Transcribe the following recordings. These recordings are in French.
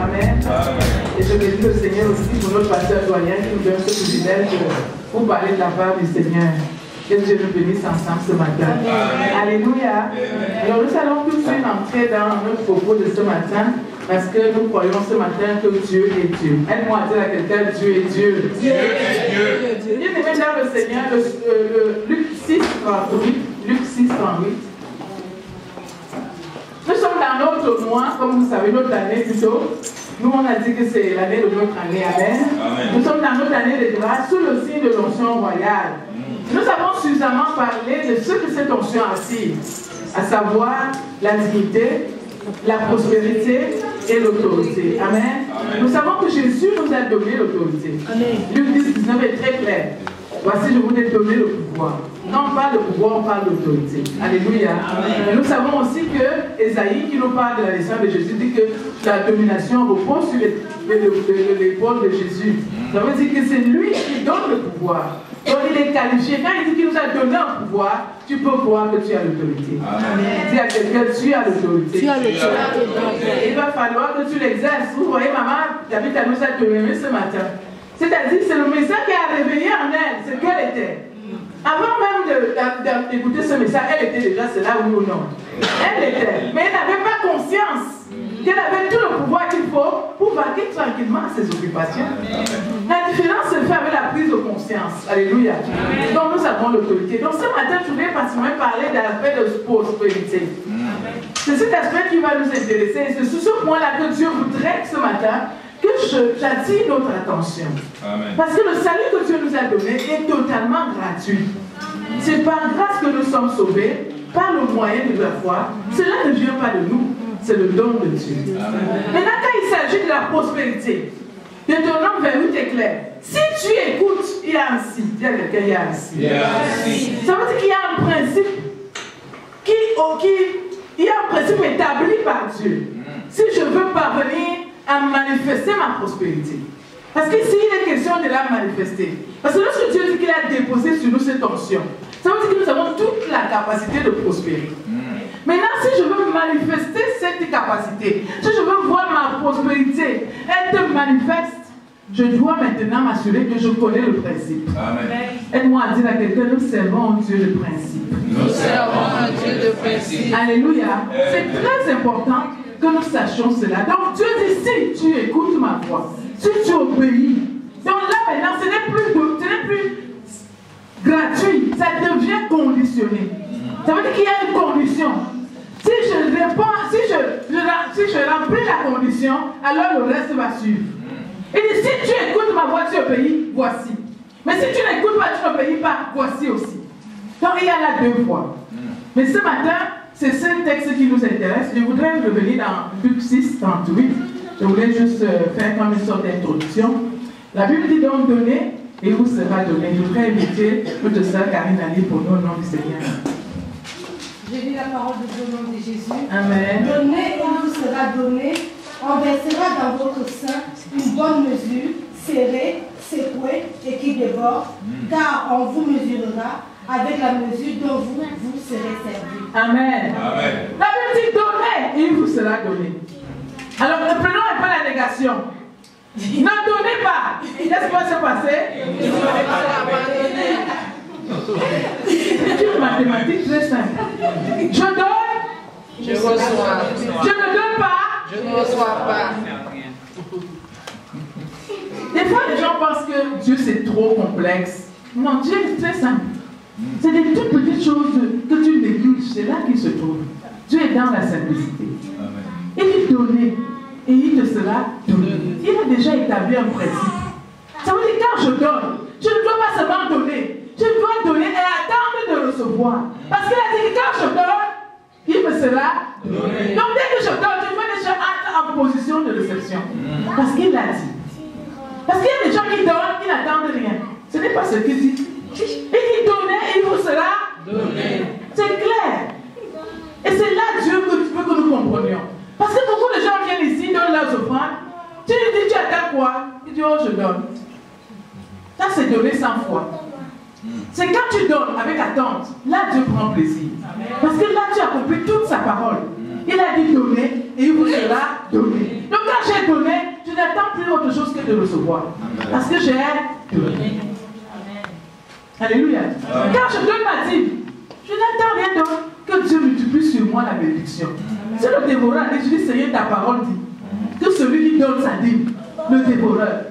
Amen. Et je bénis le Seigneur aussi pour notre pasteur doyen qui nous donne ce privilège pour parler de la part du Seigneur. Que Dieu nous bénisse ensemble ce matin. Alléluia. Alors nous allons tout de suite entrer dans notre propos de ce matin parce que nous croyons ce matin que Dieu est Dieu. Aide-moi à dire à quelqu'un, Dieu est Dieu. Dieu est Dieu. Bien aimé dans le Seigneur, Luc 6, 38. Luc 6, 38. Nous sommes dans notre mois, comme vous savez, notre année plutôt. Nous, on a dit que c'est l'année de notre année. Amen. Nous sommes dans notre année de grâce sous le signe de l'onction royale. Nous avons suffisamment parlé de ce que cette onction attire, à savoir la dignité, la prospérité et l'autorité. Amen. Nous savons que Jésus nous a donné l'autorité. Luc 10, 19 est très clair. Voici, je vous ai donné le pouvoir. Quand on parle de pouvoir, on parle d'autorité. Alléluia. Nous savons aussi que Ésaïe, qui nous parle de la naissance de Jésus, dit que la domination repose sur l'épaule de Jésus. Ça veut dire que c'est lui qui donne le pouvoir. Donc il est qualifié. Quand il dit qu'il nous a donné un pouvoir, tu peux voir que tu as l'autorité. Dis à quelqu'un, tu as l'autorité. Il va falloir que tu l'exerces. Vous voyez, maman, David nous a donné ce matin. C'est-à-dire, c'est le message qui a réveillé en elle ce qu'elle était. Avant même d'écouter ce message, elle était déjà cela, oui ou non. Elle était. Mais elle n'avait pas conscience qu'elle avait tout le pouvoir qu'il faut pour vaquer tranquillement à ses occupations. La différence se fait avec la prise de conscience. Alléluia. Donc nous avons l'autorité. Donc ce matin, je voulais particulièrement parler de l'aspect de prospérité. C'est cet aspect qui va nous intéresser. Et c'est sur ce point-là que Dieu voudrait ce matin que j'attire notre attention. Amen. Parce que le salut que Dieu nous a donné est totalement gratuit. C'est par grâce que nous sommes sauvés, par le moyen de la foi. Cela ne vient pas de nous, c'est le don de Dieu. Amen. Maintenant, quand il s'agit de la prospérité, de ton nom vers où tu es clair. Si tu écoutes, il y a un si. Dis à quelqu'un, il y a un si. Ça veut dire qu'il y a un principe il y a un principe établi par Dieu. Si je veux parvenir à manifester ma prospérité. Parce qu'ici, il est question de la manifester. Parce que lorsque Dieu dit qu'il a déposé sur nous cette onction, ça veut dire que nous avons toute la capacité de prospérer. Maintenant, si je veux manifester cette capacité, si je veux voir ma prospérité être manifeste, je dois maintenant m'assurer que je connais le principe. Aide-moi à dire à quelqu'un, nous servons un Dieu de principe. Nous servons un Dieu de principe. Alléluia. C'est très important que nous sachions cela. Donc Dieu dit, si tu écoutes ma voix, si tu obéis, donc là maintenant ce n'est plus gratuit, ça devient conditionné. Ça veut dire qu'il y a une condition. Si je réponds, si je remplis la condition, alors le reste va suivre. Il dit, si tu écoutes ma voix, tu obéis, voici. Mais si tu n'écoutes pas, tu n'obéis pas, voici aussi. Donc il y a là deux fois. Mais ce matin, c'est ce texte qui nous intéresse. Je voudrais revenir dans Luc 6, 38. Je voulais juste faire comme une sorte d'introduction. La Bible dit donc, donnez et vous sera donné. Je voudrais inviter notre sœur Karine à lire pour nous au nom du Seigneur. Je lis la parole de Dieu au nom de Jésus. Amen. Donnez et vous sera donné. On versera dans votre sein une bonne mesure, serrée, secouée et qui déborde, car on vous mesurera avec la mesure dont vous serez servi. Amen. Amen. La Bible dit donnez et il vous sera donné. Alors ne prenons un peu la négation. Ne donnez pas. Qu'est-ce qui va se passer? C'est une mathématique très simple. Je donne, je reçois. Je ne donne pas, je ne reçois pas. Des fois, les gens pensent que Dieu c'est trop complexe. Non, Dieu est très simple. C'est des toutes petites choses que tu négliges, c'est là qu'il se trouve. Dieu est dans la simplicité. Il dit donner et il te sera donné. Il a déjà établi un principe. Ça veut dire quand je donne, je ne dois pas seulement donner, je dois donner et attendre de recevoir. Parce qu'il a dit que quand je donne, il me sera donné. Donc dès que je donne, je dois déjà être en position de réception. Parce qu'il l'a dit. Parce qu'il y a des gens qui donnent, qui n'attendent rien. Ce n'est pas ce qu'il dit. Il dit donnez et il vous sera donné. C'est clair. Et c'est là Dieu que tu veux que nous comprenions. Parce que beaucoup de gens viennent ici, donnent leurs offrandes. Tu lui dis, tu attends quoi? Il dit, oh, je donne. Ça, c'est donner 100 fois. C'est quand tu donnes avec attente, là, Dieu prend plaisir. Parce que là, tu as compris toute sa parole. Il a dit donner et il vous sera donné. Donc, quand j'ai j'ai donné, je n'attends plus autre chose que de recevoir. Parce que j'ai donné. Alléluia. Quand je donne ma dîme, je n'attends rien d'autre que Dieu multiplie sur moi la bénédiction. C'est le dévoreur. Et je dis, Seigneur, ta parole dit que celui qui donne sa dîme, le dévoreur.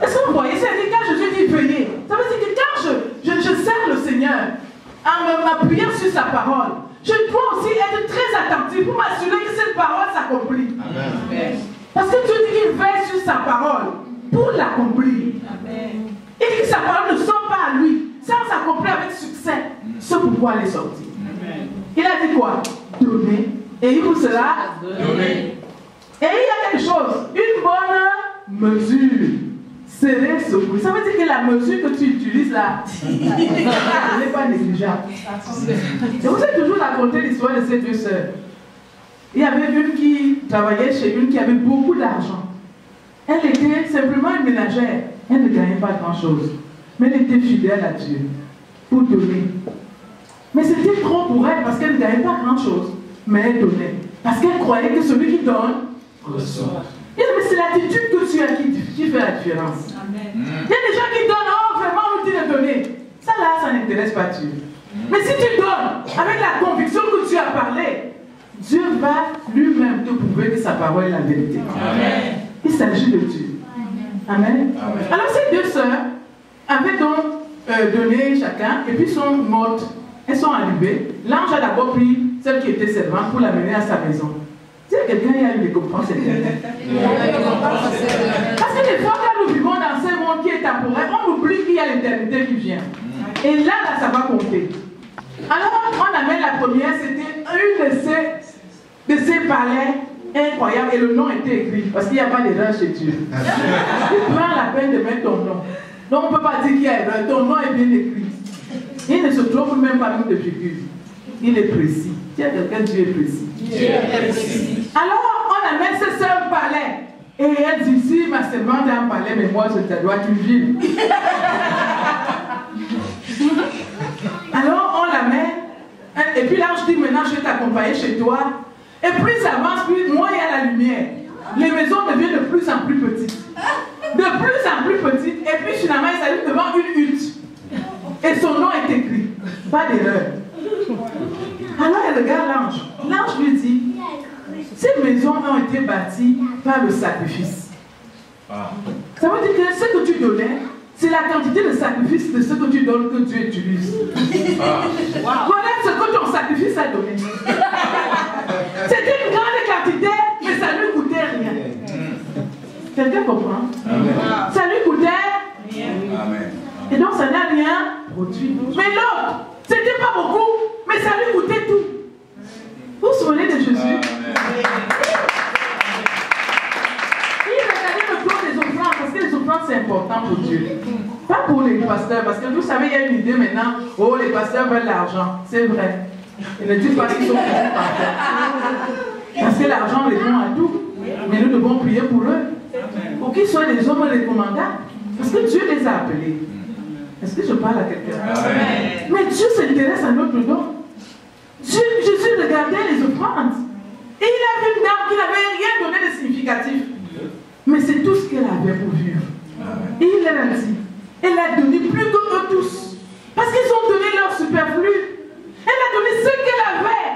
Est-ce que vous voyez? C'est-à-dire quand Jésus dit veiller, ça veut dire que quand je sers le Seigneur en m'appuyant sur sa parole, je dois aussi être très attentif pour m'assurer que cette parole s'accomplit. Parce que Dieu dit qu'il veille sur sa parole pour l'accomplir. Il dit que sa parole ne sort pas à lui sans s'accomplir avec succès. C'est pourquoi elle est sortie. Il a dit quoi? Donner. Et il vous sera donné. Et il y a quelque chose, une bonne mesure. Serré secoué. Ça veut dire que la mesure que tu utilises là, elle n'est pas négligeable. Je vous ai toujours raconté l'histoire de ces deux sœurs. Il y avait une qui travaillait chez une qui avait beaucoup d'argent. Elle était simplement une ménagère. Elle ne gagnait pas grand-chose. Mais elle était fidèle à Dieu pour donner. Mais c'était trop pour elle parce qu'elle ne gagnait pas grand-chose. Mais elle donnait. Parce qu'elle croyait que celui qui donne reçoit. Mais c'est l'attitude que tu as qui fait la différence. Amen. Il y a des gens qui donnent, oh vraiment, on nous dit de donner. Ça là, ça n'intéresse pas Dieu. Mais si tu donnes avec la conviction que tu as parlé, Dieu va lui-même te prouver que sa parole est la vérité. Amen. Il s'agit de Dieu. Amen. Amen. Alors ces deux sœurs avaient donc donné chacun et puis sont mortes. Elles sont arrivées. L'ange a d'abord pris celle qui était servante pour l'amener à sa maison. Si quelqu'un y a une récompense éternelle. Parce que des fois, quand nous vivons dans ce monde qui est temporaire, on oublie qu'il y a l'éternité qui vient. Et là, ça va compter. Alors, on amène la première, c'était une de ces palais incroyables, et le nom était écrit, parce qu'il n'y a pas d'erreur chez Dieu. Il prend la peine de mettre ton nom. Donc, on ne peut pas dire qu'il y a erreur, ton nom est bien écrit. Il ne se trompe même pas de figure. Il est précis. Il y a quelqu'un, Dieu est précis. Alors, on amène ce seul palais. Et elle dit, si ma servante est un palais, mais moi, je dois une ville. Alors, on l'amène. Et puis l'ange dit, maintenant, je vais t'accompagner chez toi. Et plus ça avance, plus moins il y a la lumière. Les maisons deviennent de plus en plus petites. De plus en plus petites. Et puis, finalement, il s'arrive devant une hutte. Et son nom est écrit. Pas d'erreur. Alors elle regarde l'ange. L'ange lui dit, ces maisons ont été bâties par le sacrifice. Ça veut dire que ce que tu donnais, c'est la quantité de sacrifice de ce que tu donnes que Dieu utilise. Connaître ce que ton sacrifice a donné. C'était une grande quantité, mais ça ne lui coûtait rien. Quelqu'un comprend? Amen. Ça lui coûtait rien. Amen. Et donc ça n'a rien produit. Mais l'autre, c'était pas beaucoup, mais ça lui coûtait tout. Vous vous souvenez de Jésus? Amen. Il regardait le plan des offrandes, parce que les offrandes c'est important pour Dieu. Pas pour les pasteurs, parce que vous savez, il y a une idée maintenant, oh les pasteurs veulent l'argent. C'est vrai. Ils ne disent pas qu'ils sont finis par terre. Parce que l'argent répond à tout. Mais nous devons prier pour eux. Pour qu'ils soient des hommes recommandables. Parce que Dieu les a appelés. Est-ce que je parle à quelqu'un? Mais Dieu s'intéresse à notre don. Jésus regardait les offrandes. Et il a vu une dame qui n'avait rien donné de significatif. Mais c'est tout ce qu'elle avait pour vivre. Et il leur a dit, elle a donné plus que eux tous. Parce qu'ils ont donné leur superflu. Elle a donné ce qu'elle avait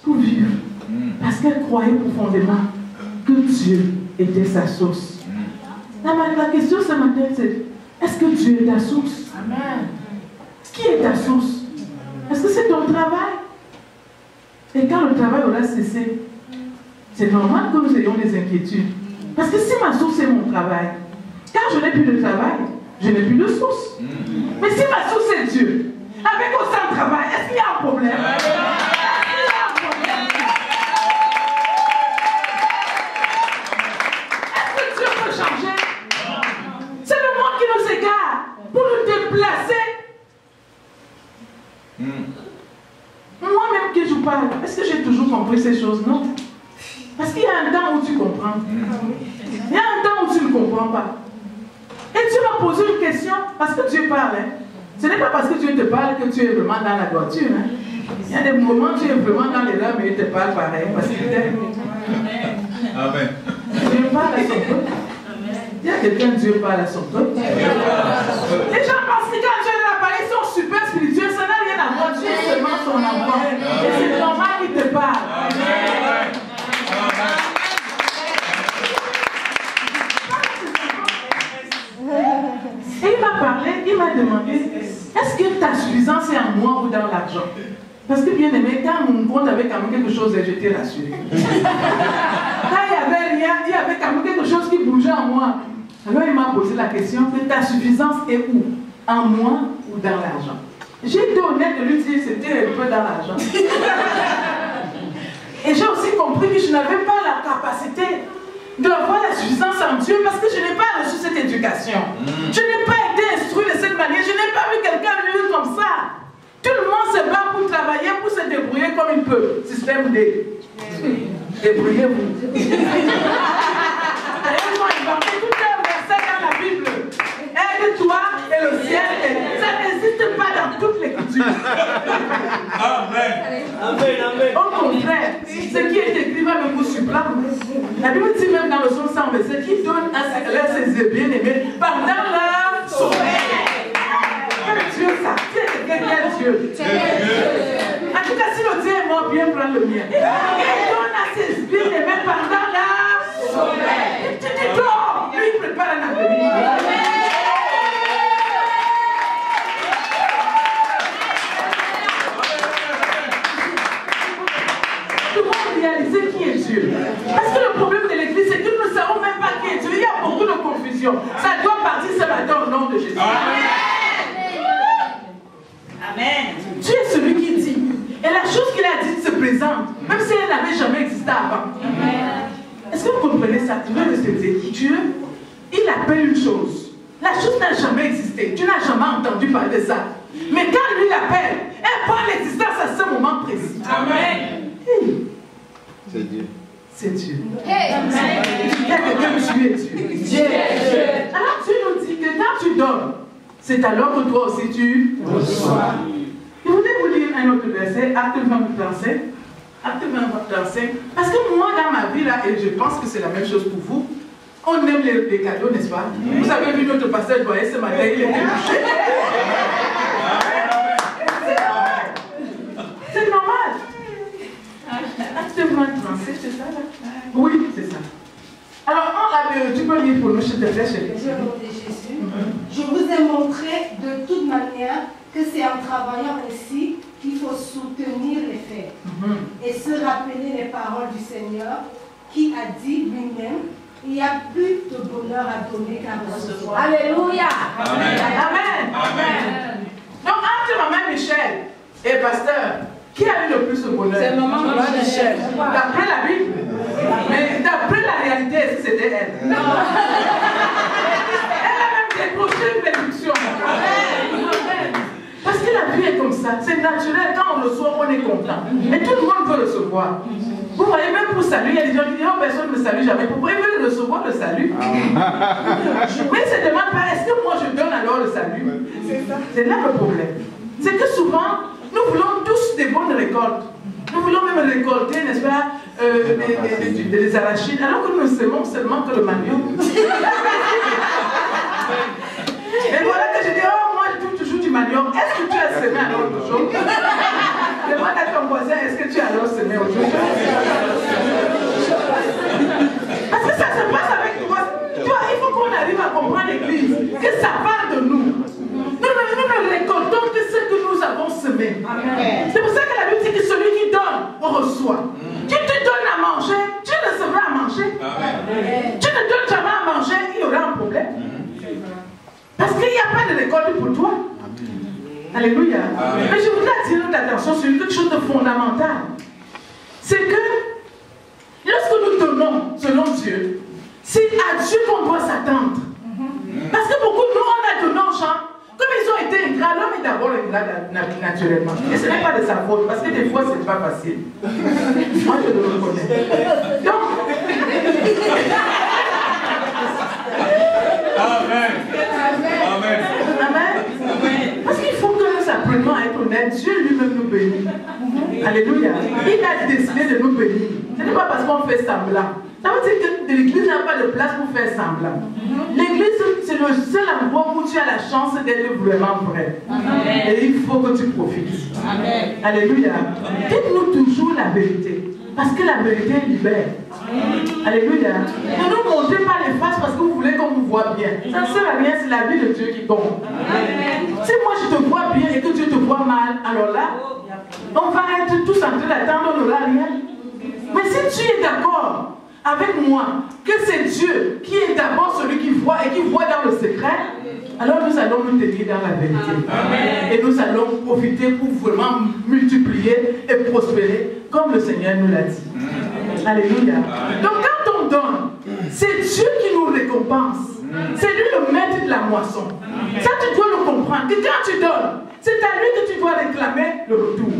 pour vivre. Parce qu'elle croyait profondément que Dieu était sa source. La question ce matin, c'est, est-ce que Dieu est ta source? Amen. Qui est ta source? Est-ce que c'est ton travail? Et quand le travail aura cessé, c'est normal que nous ayons des inquiétudes. Parce que si ma source est mon travail, quand je n'ai plus de travail, je n'ai plus de source. Mais si ma source est Dieu, avec ou sans travail, est-ce qu'il y a un problème? Est-ce que Dieu peut changer? C'est le monde qui nous égare pour nous déplacer. Moi-même que je parle, est-ce que j'ai toujours compris ces choses? Non. Parce qu'il y a un temps où tu comprends. Il y a un temps où tu ne comprends pas. Et Dieu m'a posé une question, parce que Dieu parle. Ce n'est pas parce que Dieu te parle que tu es vraiment dans la droiture. Il y a des moments où tu es vraiment dans l'erreur, mais il te parle pareil, parce qu'il t'aime. Amen. parle à son peuple. Il y a quelqu'un, Dieu parle à son peuple. Les gens pensent que quand Dieu leur parle, ils sont super spirituels, ça n'a rien à voir. Dieu est seulement son enfant. Et c'est normal qu'il te parle. Et il m'a parlé, il m'a demandé, est-ce que ta suffisance est en moi ou dans l'argent? Parce que bien aimé, quand mon compte avait quand même quelque chose, j'étais rassuré. Quand il y avait rien, il y avait quand même quelque chose qui bougeait en moi. Alors il m'a posé la question, que ta suffisance est où? En moi ou dans l'argent? J'ai été honnête de lui dire, c'était un peu dans l'argent. Et j'ai aussi compris que je n'avais pas la capacité d'avoir la suffisance en Dieu parce que je n'ai pas reçu cette éducation. Je n'ai pas été instruit de cette manière. Je n'ai pas vu quelqu'un vivre comme ça. Tout le monde se bat pour travailler, pour se débrouiller comme il peut. Système D. Débrouillez-vous. D'ailleurs, il va tout un verset dans la Bible. Aide-toi et le ciel. Ça n'existe pas dans toutes les cultures. Amen. Amen. Amen. Au contraire, ce qui est écrit va me vous supplanter. La Bible dit même dans le psaume 127 qui donne à ses bien-aimés pendant leur sommeil. Dieu, ça, c'est Dieu. En tout cas, si le Dieu est mort, bien prendre le mien. Il donne à ses bien-aimés pendant leur sommeil. Tu dis non, lui il prépare un avenir. Réaliser qui est Dieu. Parce que le problème de l'église, c'est que nous ne savons même pas qui est Dieu. Il y a beaucoup de confusion. Ça doit partir ce matin au nom de Jésus. Amen. Amen. Dieu est celui qui dit. Et la chose qu'il a dite se présente, même si elle n'avait jamais existé avant. Est-ce que vous comprenez ça? Tu veux respecter Dieu? Il appelle une chose. La chose n'a jamais existé. Tu n'as jamais entendu parler de ça. Mais quand lui l'appelle, elle prend l'existence à ce moment précis. Amen. C'est Dieu. C'est Dieu. Hey. Il y a quelqu'un qui est Dieu. Dieu. Alors Dieu nous dit que quand tu donnes, c'est alors que toi aussi tu reçois. Je voulais vous lire un autre verset, Acte 20, 35. Acte 20, 35. Parce que moi, dans ma vie, là, et je pense que c'est la même chose pour vous, on aime les cadeaux, n'est-ce pas? Vous avez vu notre pasteur voyez ce matin, il était touché. C'est normal. Acte 20, 37, c'est ça là? Oui, c'est ça. Alors, tu peux lire pour nous, s'il te plaît, chérie. Je nom de Jésus. Je vous ai montré de toute manière que c'est en travaillant ainsi qu'il faut soutenir les faits et se rappeler les paroles du Seigneur qui a dit lui-même, il y a plus de bonheur à donner qu'à recevoir. Alléluia. Amen. Amen. Amen. Donc, entre maman Michel et pasteur, qui a eu le plus de bonheur? C'est maman Michel. D'après la Bible. Mais d'après la réalité, est-ce que c'était elle? Non. Elle a même décroché une bénédiction. Parce que la vie est comme ça. C'est naturel. Quand on reçoit, on est content. Et tout le monde peut recevoir. Vous voyez, même pour salut, il y a des gens qui disent oh, personne ne me salue jamais. Pourquoi ils veulent recevoir le salut? Mais ils se demandent pas est-ce que moi je donne alors le salut? C'est là le problème. C'est que souvent, nous voulons tous des bonnes récoltes. Nous voulons même récolter, n'est-ce pas, des arachides, alors que nous semons seulement que le manioc. Et voilà que je dis, oh, moi je touche toujours du manioc. Est-ce que tu as semé alors autre chose? Demande à ton voisin, est-ce que tu as alors semé autre chose? Parce que ça se passe avec toi. Toi, il faut qu'on arrive à comprendre l'Église, que ça part de nous. Nous ne récoltons que ce que nous avons semé. C'est pour ça que la Bible dit que celui qui donne reçoit. Qui te donne à manger, tu recevras à manger. Tu ne donnes jamais à manger, il y aura un problème. Parce qu'il n'y a pas de récolte pour toi. Alléluia. Mais je voudrais attirer notre attention sur quelque chose de fondamental. C'est que lorsque nous donnons selon Dieu, c'est à Dieu qu'on doit s'attendre. Parce que beaucoup de nous, on a donné aux gens. Comme ils ont été ingrats, l'homme est d'abord ingrat naturellement. Et ce n'est pas de sa faute, parce que des fois, ce n'est pas facile. Moi, je le reconnais. Donc, Amen. Amen. Amen. Parce qu'il faut que nous apprenions à être honnêtes. Dieu lui-même nous bénit. Alléluia. Il a décidé de nous bénir. Ce n'est pas parce qu'on fait semblant. Ça veut dire que de l'église n'a pas de place pour faire semblant. L'église, c'est le seul endroit où tu as la chance d'être vraiment vrai. Amen. Et il faut que tu profites. Amen. Alléluia. Dites-nous toujours la vérité. Parce que la vérité libère. Alléluia. Ne nous montez pas les faces parce que vous voulez qu'on vous voit bien. Ça ne sert à rien, c'est la vie de Dieu qui compte. Si moi je te vois bien et que Dieu te voit mal, alors là, on va être tous en train d'attendre, on n'aura rien. Mais si tu es d'accord avec moi que c'est Dieu qui est d'abord celui qui voit et qui voit dans le secret, alors nous allons nous tenir dans la vérité. Amen. Et nous allons profiter pour vraiment multiplier et prospérer comme le Seigneur nous l'a dit. Alléluia. Donc quand on donne, c'est Dieu qui nous récompense. C'est lui le maître de la moisson. Ça tu dois le comprendre. Que quand tu donnes, c'est à lui que tu dois réclamer le retour.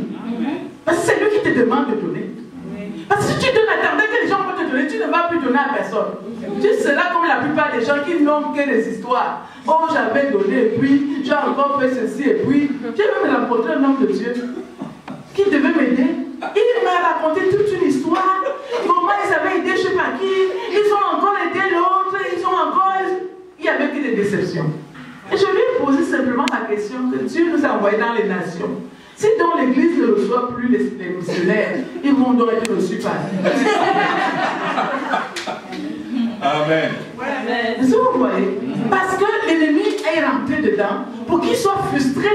Parce que c'est lui qui te demande de donner. Parce que si tu donnes, attendais que les gens vont te donner, tu ne vas plus donner à personne. Tu seras comme la plupart des gens qui n'ont que des histoires. Oh, j'avais donné, et puis j'ai encore fait ceci, et puis j'ai même rencontré un homme de Dieu qui devait m'aider. Il m'a raconté toute une histoire. Comment ils avaient aidé je ne sais pas qui, ils ont encore aidé l'autre, ils ont encore... Il n'y avait que des déceptions. Et je lui ai posé simplement la question que Dieu nous a envoyé dans les nations. Si donc l'Église ne reçoit plus les missionnaires, ils vont donc être reçus par Dieu. Amen. Est-ce que vous voyez? Parce que l'ennemi est rentré dedans pour qu'il soit frustré.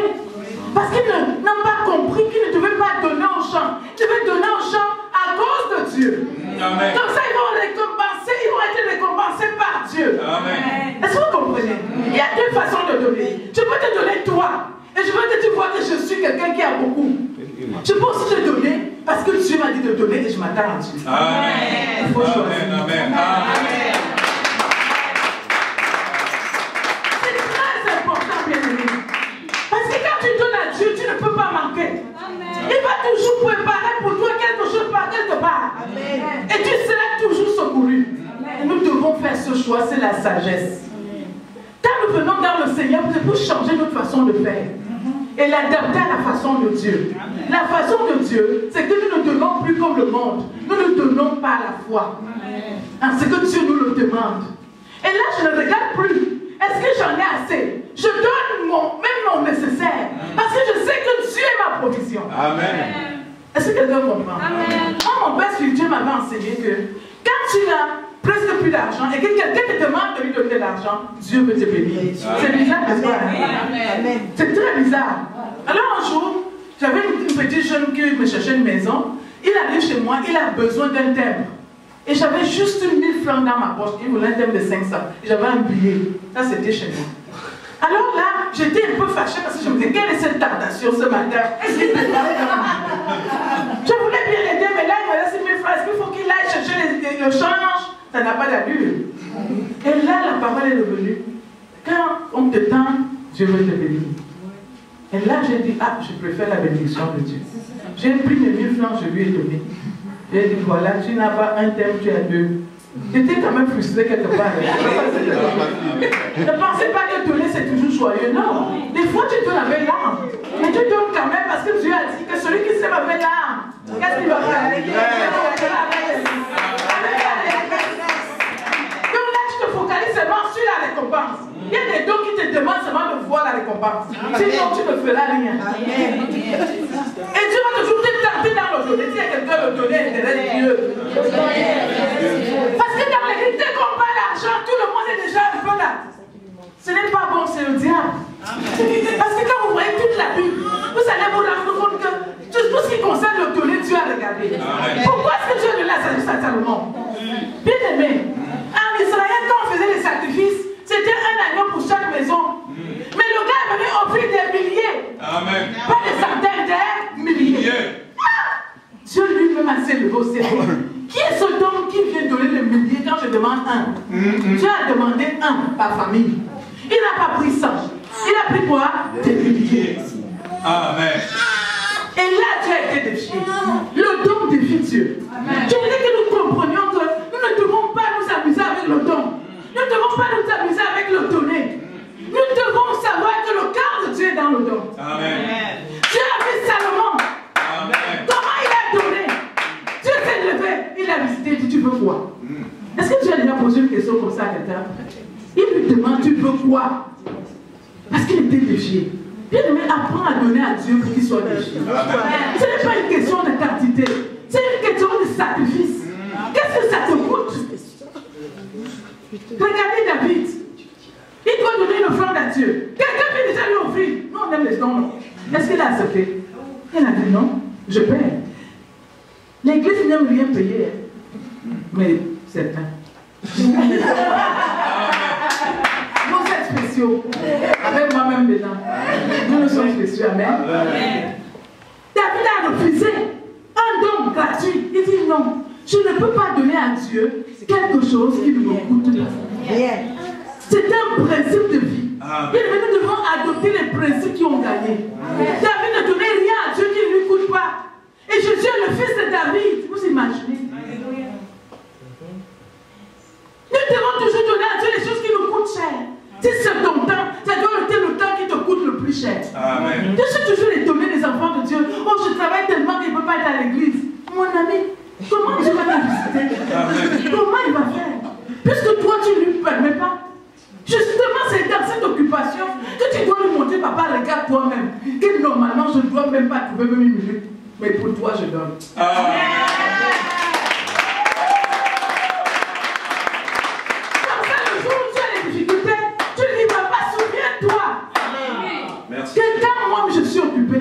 Parce qu'ils n'ont pas compris qu'ils ne devaient pas donner au champ. Ils devaient donner au champ à cause de Dieu. Amen. Comme ça, ils vont être récompensés par Dieu. Amen. Est-ce que vous comprenez? Il y a deux façons de donner. Je peux te donner toi. Et je veux que tu vois que je suis quelqu'un qui a beaucoup. Je peux aussi te donner parce que Dieu m'a dit de donner et je m'attends à Dieu. Amen. Il faut choisir. Amen. Amen. C'est très important, bien-aimé. Parce que quand tu donnes à Dieu, tu ne peux pas manquer. Amen. Il va toujours préparer pour toi quelque chose par quelque part. Amen. Et tu seras toujours secouru. Et nous devons faire ce choix, c'est la sagesse. Quand nous venons dans le Seigneur, c'est pour changer notre façon de faire et l'adapter à la façon de Dieu. La façon de Dieu, c'est que nous ne donnons plus comme le monde. Nous ne donnons pas la foi. C'est que Dieu nous le demande. Et là, je ne regarde plus. Est-ce que j'en ai assez? Je donne même mon nécessaire. Parce que je sais que Dieu est ma provision. Amen. Est-ce que quelqu'un comprend? Amen. Moi, mon père spirituel m'avait enseigné que quand tu n'as presque plus d'argent et que quelqu'un te demande de lui donner de l'argent, Dieu veut te bénir. C'est bizarre, n'est-ce pas? C'est très bizarre. Alors un jour, j'avais une petite jeune qui me cherchait une maison. Il arrive chez moi, il a besoin d'un timbre. Et j'avais juste 1000 francs dans ma poche. Il voulait un timbre de 500. J'avais un billet. Ça, c'était chez moi. Alors là, j'étais un peu fâchée parce que je me disais, quelle est cette tentation ce matin? Je voulais bien l'aider, mais là, il me laisse 1000 francs. Est-ce qu'il faut qu'il aille chercher le change? Ça n'a pas d'allure. Et là, la parole est revenue. Quand on te tend, Dieu veut te bénir. Et là, j'ai dit, ah, je préfère la bénédiction de Dieu. J'ai pris mes 1000 francs, je lui ai donné. J'ai dit, voilà, tu n'as pas un thème, tu as deux. J'étais quand même frustré quelque part. Ne pensez pas que donner, c'est toujours joyeux. Non. Des fois, tu donnes avec l'âme. Mais tu donnes quand même parce que Dieu a dit que celui qui s'aime avec l'âme, qu'est-ce qu'il va faire? Donc là, tu te focalises seulement sur la récompense. Il y a des dons qui te demandent seulement de voir la récompense. Sinon, tu ne feras rien. Et Dieu va toujours te tenter dans le donner. Si il y a quelqu'un de donner, intérêt Dieu. Parce que dans l'église, dès qu'on parle d'argent, tout le monde est déjà un peu là. Ce n'est pas bon, c'est le diable. Parce que quand vous voyez toute la Bible, vous allez vous rendre compte que tout ce qui concerne le donner, Dieu a regardé. Pourquoi est-ce que Dieu ne l'a salué à Salomon? Bien aimé, en Israël, quand on faisait les sacrifices, c'était un agneau pour chaque maison. Mais le gars est venu offrir des milliers. Amen. Pas des centaines, des milliers. Ah! Dieu lui-même a s'élevé au ciel. Qui est ce homme qui vient donner le millier quand je demande un? Dieu a demandé un par famille. Il n'a pas pris 100. Il a pris quoi? Des milliers. Amen. Et là, Dieu a été défié. Le don défie Dieu. Je voudrais que nous comprenions que nous ne devons pas nous amuser avec le don. Nous ne devons pas nous amuser avec le donner. Nous devons savoir que le cœur de Dieu est dans le don. Amen. Dieu a vu Salomon. Amen. Comment il a donné? Dieu s'est levé. Il a visité. Il dit, tu veux quoi? Est-ce que Dieu a déjà une question comme ça à quelqu'un. Il lui demande, tu veux quoi? Parce qu'il était défié. Bien aimé, apprends à donner à Dieu pour qu'il soit défié. Ce n'est pas une question de quantité, c'est une question de sacrifice. Qu'est-ce que ça te coûte? Regardez David. Il doit donner une offrande à Dieu. Quelqu'un peut déjà lui offrir. Non, on aime les dons, non. Est-ce qu'il a accepté? Il a dit non, je paie. L'église n'aime rien payer. Mais certains. Vous êtes spéciaux. Avec moi-même dedans. Nous nous sommes spéciaux. Amen. David a refusé un don gratuit. Il dit non, je ne peux pas donner à Dieu quelque chose qui ne me coûte rien. C'est un principe de vie. Nous devons adopter les principes qui ont gagné. David ne donnait rien à Dieu qui ne lui coûte pas. Et Jésus est le fils de David. Vous imaginez? Nous devons toujours donner à Dieu les choses qui nous coûtent cher. Si c'est ton temps, ça doit être le temps qui te coûte le plus cher. Amen. Je suis toujours étonné des enfants de Dieu. Oh, je travaille tellement qu'il ne peut pas être à l'église. Mon ami, comment Dieu va te visiter? Comment il va faire? Puisque toi, tu ne lui permets pas. Justement, c'est dans cette occupation que tu dois lui montrer, papa, regarde toi-même. Que normalement, je ne dois même pas trouver même une minute. Mais pour toi, je donne. Comme ça, le jour où tu as des difficultés, tu lui dis, papa, souviens-toi. Que quand moi, je suis occupé,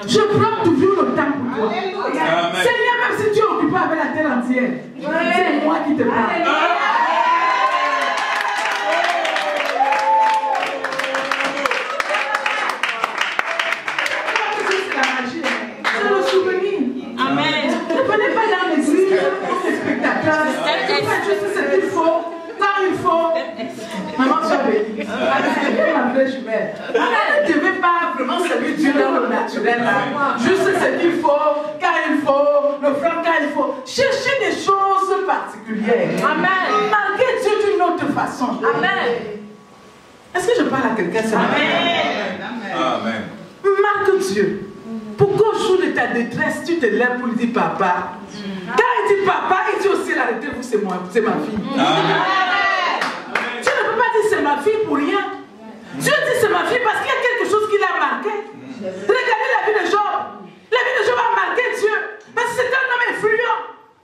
je prends toujours le temps pour toi. Seigneur, même si tu es occupé avec la terre entière, c'est moi qui te parle. Maman, tu as béni. Ne devez pas vraiment servir Dieu dans le naturel. Juste ce qu'il faut, quand il faut, l'offrande quand il faut. Cherchez des choses particulières. Amen. Marquez Dieu d'une autre façon. Amen. Est-ce que je parle à quelqu'un ce matin? Amen. Marque Dieu. Pourquoi au jour de ta détresse, tu te lèves pour lui dire papa? Quand il dit papa, il dit aussi la vérité, c'est ma fille. Tu ne peux pas dire c'est ma fille pour rien. Dieu dit c'est ma fille parce qu'il y a quelque chose qui l'a marqué. Regardez la vie de Job. La vie de Job a marqué Dieu. Parce que c'était un homme influent.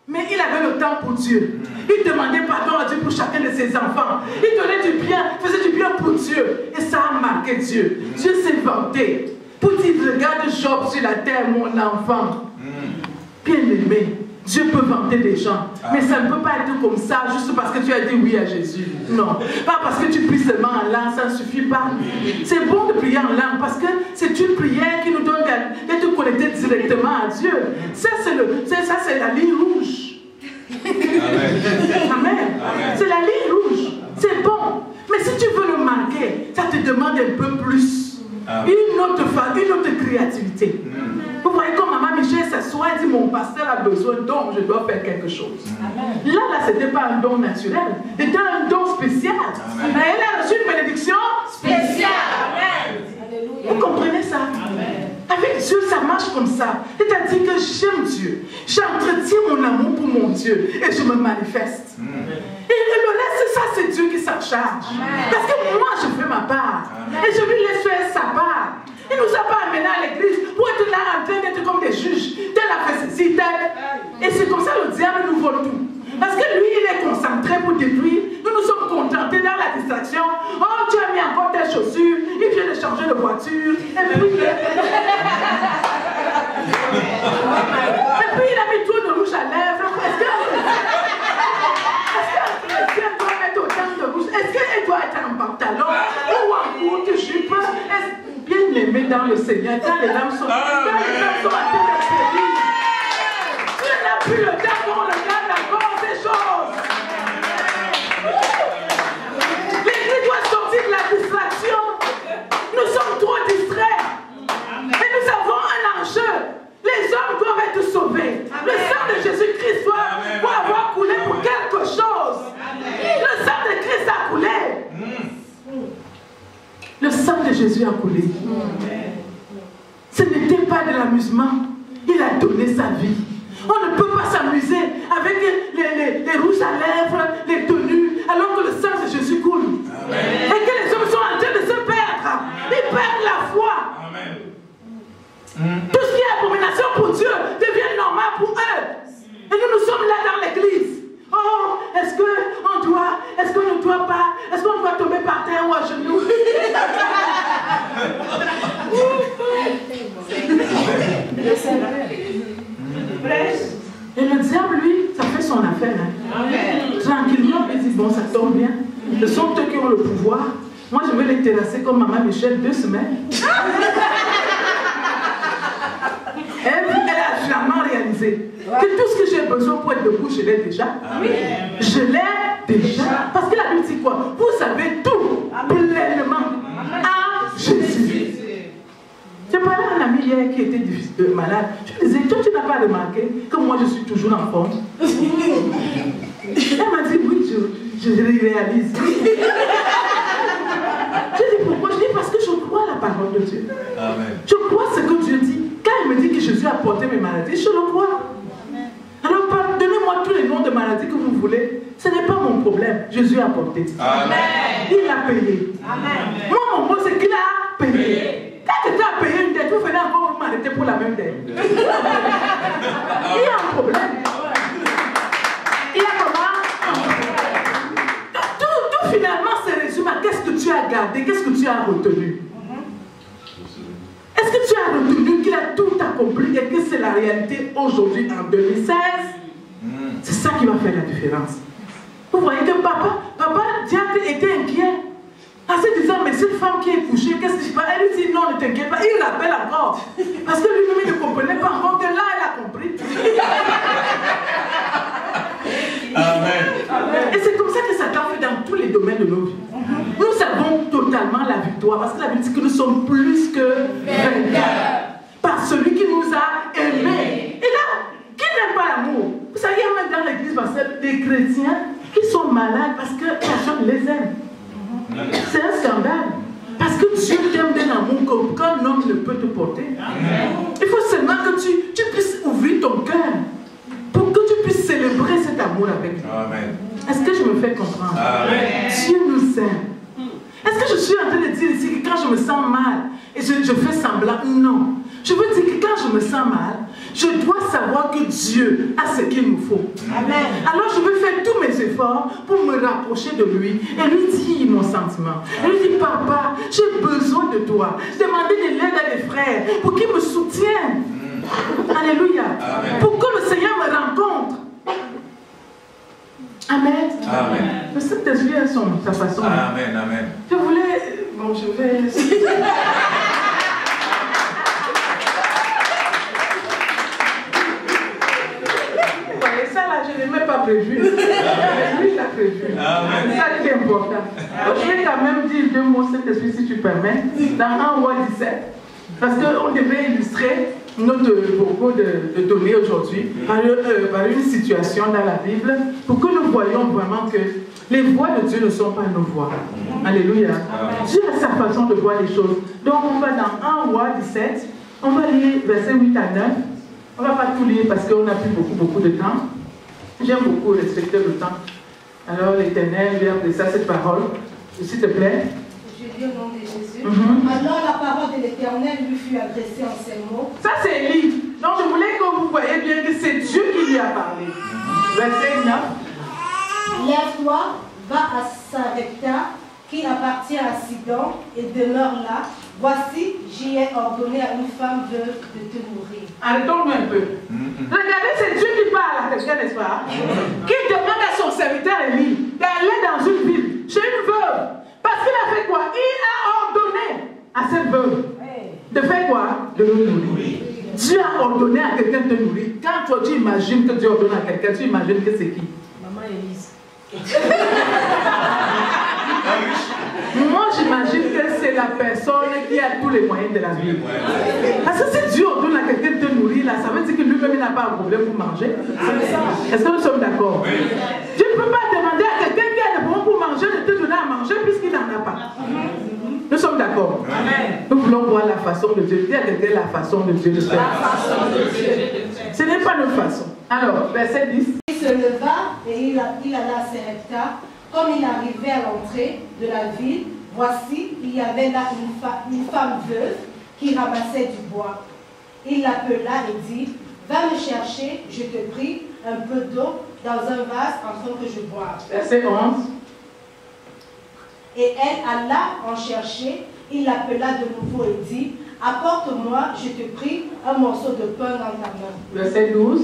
Mais il avait le temps pour Dieu. Il demandait pardon à Dieu pour chacun de ses enfants. Il donnait du bien, faisait du bien pour Dieu. Et ça a marqué Dieu. Dieu s'est vanté. Pour dire, regarde Job sur la terre, mon enfant. Bien aimé, Dieu peut vanter des gens. Mais ça ne peut pas être comme ça, juste parce que tu as dit oui à Jésus. Non. Pas parce que tu pries seulement en langue, ça ne suffit pas. C'est bon de prier en langue parce que c'est une prière qui nous donne d'être connectés directement à Dieu. Ça, c'est la ligne rouge. Amen. Amen. C'est la ligne rouge. C'est bon. Mais si tu veux le marquer, ça te demande un peu plus. Une autre créativité. Vous voyez comme maman Michel s'assoit et dit mon pasteur a besoin donc je dois faire quelque chose. Là, ce n'était pas un don naturel, c'était un don spécial. Elle a reçu une bénédiction spéciale. Amen. Vous comprenez ça? Amen. Avec Dieu, ça marche comme ça. C'est-à-dire que j'aime Dieu. J'entretiens mon amour pour mon Dieu et je me manifeste. Et le reste, ça, c'est Dieu qui s'en charge. Parce que moi, je fais ma part. Et je lui laisse faire sa part. Il ne nous a pas amenés à l'église pour être là en train d'être comme des juges. Tel a fait ceci, tel. Et c'est comme ça le diable nous vole tout. Parce que lui, il est concentré pour détruire. Nous nous sommes contentés dans la distraction. Oh, tu as mis encore tes chaussures. Il vient de changer de voiture. Et puis il a mis tout de rouge à lèvres. Est-ce qu'un chrétien doit mettre autant de rouge? Est-ce qu'elle doit être en pantalon ou en courte jupe? Bien aimé dans le Seigneur, quand les âmes sont à terre de périr. Tu n'as plus le temps qu'on regarde encore ces choses. L'Église doit sortir de la distraction. Nous sommes trop distraits. Et nous avons un enjeu. Les hommes doivent être sauvés. Le sang de Jésus-Christ doit avoir coulé pour quelque chose. Le sang de Christ a coulé. Le sang de Jésus a coulé. Ce n'était pas de l'amusement. Il a donné sa vie. On ne peut pas s'amuser avec les rouges à lèvres, les tenues, alors que le sang de Jésus coule. Amen. Et que les hommes sont en train de se perdre. Ils perdent la foi. Amen. Tout ce qui est abomination pour Dieu devient normal pour eux. Et nous sommes là dans l'église. Oh, est-ce qu'on ne doit pas, est-ce qu'on doit tomber par terre ou à genoux? Et le diable, lui, ça fait son affaire. Hein. Tranquillement, il dit, bon, ça tombe bien. Ce sont eux qui ont le pouvoir. Moi, je vais les terrasser comme Maman Michel 2 semaines. Elle a jamais réalisé que tout ce que j'ai besoin pour être debout, je l'ai déjà. Je l'ai déjà. Parce que la Bible dit quoi? Vous avez tout pleinement à Jésus. J'ai parlé à un ami hier qui était malade. Je lui disais, toi, tu n'as pas remarqué que moi, je suis toujours en forme. Elle m'a dit, oui, je réalise. Je dis, pourquoi? Je dis, parce que je crois la parole de Dieu. Amen. Je crois ce que Dieu dit. Quand il me dit que Jésus a porté mes maladies, je le crois. Alors, donnez-moi tous les noms de maladies que vous voulez. Ce n'est pas mon problème. Jésus a porté. Amen. Il a payé. Amen. Moi, mon mot, c'est qu'il a payé. Quand quelqu'un a payé une dette, vous venez encore vous m'arrêter pour la même dette. Il y a un problème. Il y a comment? Tout finalement se résume à qu'est-ce que tu as gardé, qu'est-ce que tu as retenu. Est-ce que tu as retenu qu'il a tout accompli et que c'est la réalité aujourd'hui en 2016? C'est ça qui va faire la différence. Vous voyez que papa Diacre était inquiet. En se disant, mais cette femme qui est couchée, qu'est-ce qui se passe? Elle lui dit, non, ne t'inquiète pas. Il rappelle encore. Parce que lui-même, il ne comprenait pas encore que là, elle a compris. Amen. Et c'est comme ça que Satan fait dans tous les domaines de nos vies. Nous avons totalement la victoire. Parce que la Bible dit que nous sommes plus que vainqueurs. Par celui qui nous a aimés. Et là, qui n'aime pas l'amour? Vous savez, il y a même dans l'église, parce que des chrétiens qui sont malades parce que personne les aime. C'est un scandale. Parce que Dieu t'aime d'un amour qu'un homme ne peut te porter. Il faut seulement que tu puisses ouvrir ton cœur pour que tu puisses célébrer cet amour avec lui. Est-ce que je me fais comprendre? Amen. Dieu nous aime. Est-ce que je suis en train de dire ici que quand je me sens mal et je fais semblant? Non. Je veux dire que quand je me sens mal, je dois savoir que Dieu a ce qu'il nous faut. Amen. Alors je veux faire tous mes efforts pour me rapprocher de lui et lui dire mon sentiment. Et lui dire, papa, j'ai besoin de toi. Demander de l'aide à des frères pour qu'ils me soutiennent. Alléluia. Amen. Pour que le Seigneur me rencontre. Amen. Amen. Le Saint-Esprit a sa façon. Amen. Amen. Je voulais... Bon, je vais... Je n'ai même pas prévu. Lui, il a prévu. Amen. Ça, c'est important. Donc, je vais quand même dire 2 mots, Saint-Esprit, si tu permets, dans 1 roi 17. Parce qu'on devait illustrer notre propos de donner aujourd'hui par une situation dans la Bible pour que nous voyions vraiment que les voies de Dieu ne sont pas nos voies. Alléluia. Dieu a sa façon de voir les choses. Donc, on va dans 1 roi 17. On va lire versets 8 à 9. On ne va pas tout lire parce qu'on n'a plus beaucoup de temps. J'aime beaucoup respecter le temps. Alors l'Éternel lui a appelé ça, cette parole. S'il te plaît. Je lis au nom de Jésus. Alors la parole de l'Éternel lui fut adressée en ces mots. Ça c'est Élie. Donc je voulais que vous voyez bien que c'est Dieu qui lui a parlé. Verset 9. Lève-toi, va à Sarepta, qui appartient à Sidon, et demeure là. Voici, j'y ai ordonné à une femme de te nourrir. Arrêtons-nous un peu. Regardez, c'est Dieu qui parle à quelqu'un, n'est-ce pas? Qui demande à son serviteur Élie d'aller dans une ville, chez une veuve. Parce qu'il a fait quoi? Il a ordonné à cette veuve de faire quoi? De le nourrir. Dieu a ordonné à quelqu'un de te nourrir. Quand toi tu imagines que Dieu ordonne à quelqu'un, tu imagines que c'est qui? Maman Élise. Moi, j'imagine que c'est la personne qui a tous les moyens de la vie. Parce que si Dieu ordonne à quelqu'un de te nourrir, là, ça veut dire que lui-même n'a pas un problème pour manger. Est-ce que nous sommes d'accord? Oui. Tu ne peux pas demander à quelqu'un qui a des problèmes pour manger de te donner à manger puisqu'il n'en a pas. Nous sommes d'accord? Nous voulons voir la façon de Dieu. Dis à quelqu'un la façon de Dieu de faire. Ce n'est pas notre façon. Alors, verset 10. Il se leva et il alla à Serepta. Comme il arrivait à l'entrée de la ville, voici, il y avait là une femme veuve qui ramassait du bois. Il l'appela et dit, va me chercher, je te prie, un peu d'eau dans un vase afin que je boive. Verset 11. Et elle alla en chercher, il l'appela de nouveau et dit, apporte-moi, je te prie, un morceau de pain dans ta main. Verset 12.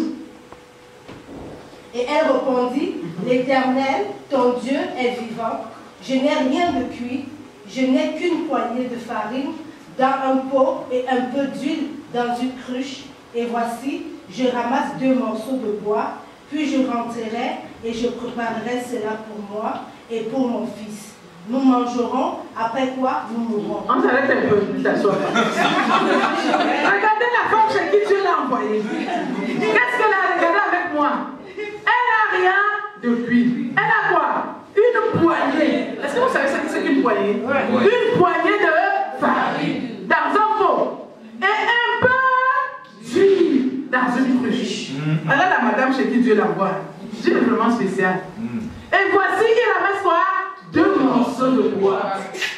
Et elle répondit, l'Éternel, ton Dieu est vivant, je n'ai rien de cuit, je n'ai qu'une poignée de farine dans un pot et un peu d'huile dans une cruche. Et voici, je ramasse 2 morceaux de bois, puis je rentrerai et je préparerai cela pour moi et pour mon fils. Nous mangerons, après quoi nous mourrons. On s'arrête un peu, t'assois. Regardez la femme chez qui Dieu l'a envoyée. Qu'est-ce qu'elle a regardé avec moi? Elle n'a rien de cuit. Elle a quoi? Une poignée. Est-ce que vous savez ce que c'est qu'une poignée? Une poignée de farine dans un pot. Et un peu d'huile dans une cruche. Alors la madame chez qui Dieu l'envoie, Dieu est vraiment spécial. Et voici, il ramasse quoi? 2 morceaux de bois.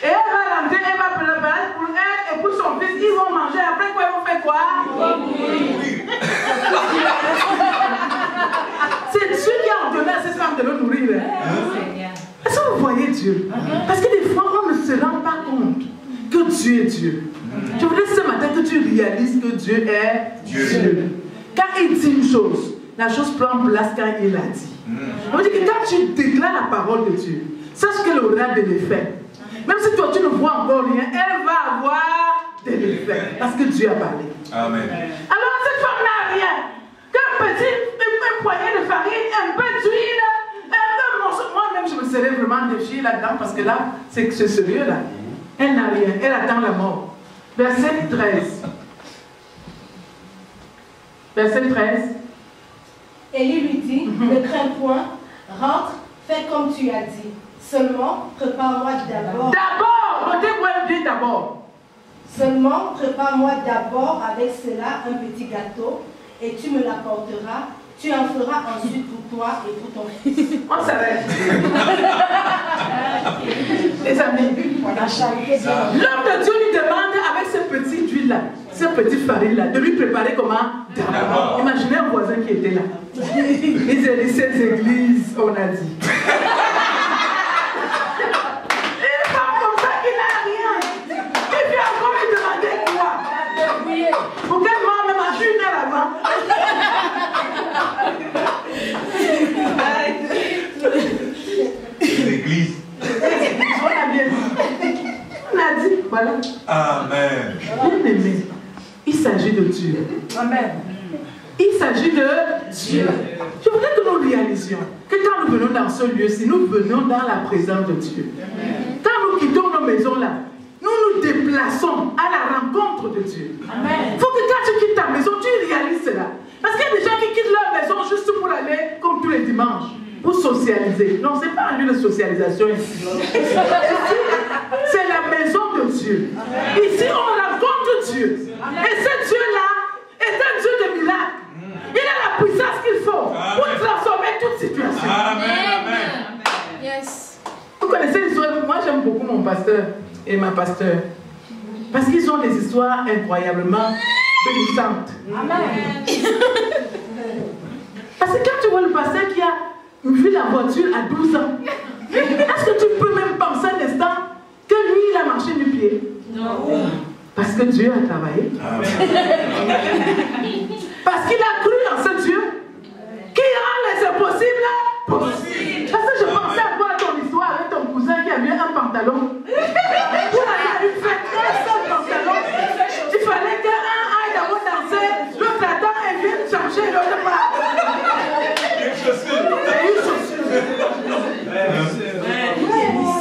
Et elle va rentrer, elle va préparer pour elle et pour son fils. Ils vont manger. Après quoi, ils vont faire quoi? C'est Dieu qui a ordonné à ces femmes de le nourrir. Est-ce que vous voyez Dieu? Parce que des fois, on ne se rend pas compte que Dieu est Dieu. Je voudrais ce matin que tu réalises que Dieu est Dieu. Quand il dit une chose, la chose prend place quand il l'a dit. On dit que quand tu déclares la parole de Dieu, sache qu'elle aura de l'effet. Même si toi tu ne vois encore rien, elle va avoir de l'effet. Parce que Dieu a parlé. Amen. Alors cette femme n'a rien. Qu'un poignet de farine, un peu d'huile, un peu morceau. Moi-même je me serais vraiment défiée là-dedans parce que là, c'est sérieux là. Elle n'a rien. Elle attend la mort. Verset 13. Verset 13. Élie lui dit, ne crains point, rentre, fais comme tu as dit. Seulement, prépare-moi d'abord. D'abord, notez-moi bien d'abord. Seulement, prépare-moi d'abord avec cela un petit gâteau et tu me l'apporteras. Tu en feras ensuite pour toi et pour ton fils. On s'arrête. Les amis, l'homme de Dieu lui demande avec ce petit huile là, ce petit farine là, de lui préparer comment? D'abord. Imaginez un voisin qui était là. Ils étaient ces églises, on a dit. Il parle comme ça qu'il n'a rien. Et puis encore lui demander quoi? Pour qu'elle mange même à 1 heure avant. L'église. On a bien dit. On a dit, voilà. Amen. Bien aimé, il s'agit de Dieu. Amen. Il s'agit de Dieu. Je voudrais que nous réalisions que quand nous venons dans ce lieu-ci, nous venons dans la présence de Dieu. Quand nous quittons nos maisons là, nous nous déplaçons à la rencontre de Dieu. Amen. Il faut que quand tu quittes ta maison, tu réalises cela. Parce qu'il y a des gens qui quittent leur maison juste pour aller, comme tous les dimanches, pour socialiser. Non, ce n'est pas un lieu de socialisation ici. C'est la maison de Dieu. Ici, on rencontre Dieu. Et ce Dieu-là est un Dieu de miracles. Il a la puissance qu'il faut pour transformer toute situation. Amen. Yes. Vous connaissez l'histoire? Moi, j'aime beaucoup mon pasteur et ma pasteur. Parce qu'ils ont des histoires incroyablement bénissantes. Amen. Parce que quand tu vois le pasteur qui a vu la voiture à 12 ans, est-ce que tu peux même penser un instant que lui, il a marché du pied? Non. Parce que Dieu a travaillé. Parce qu'il a cru en ce Dieu qui rend les impossibles possibles. Parce que je pensais à quoi ton histoire avec ton cousin qui avait un pantalon. Pour aller à une fête, un seul pantalon. Il fallait qu'un aille d'abord danser, l'autre attend et vienne chercher l'autre part.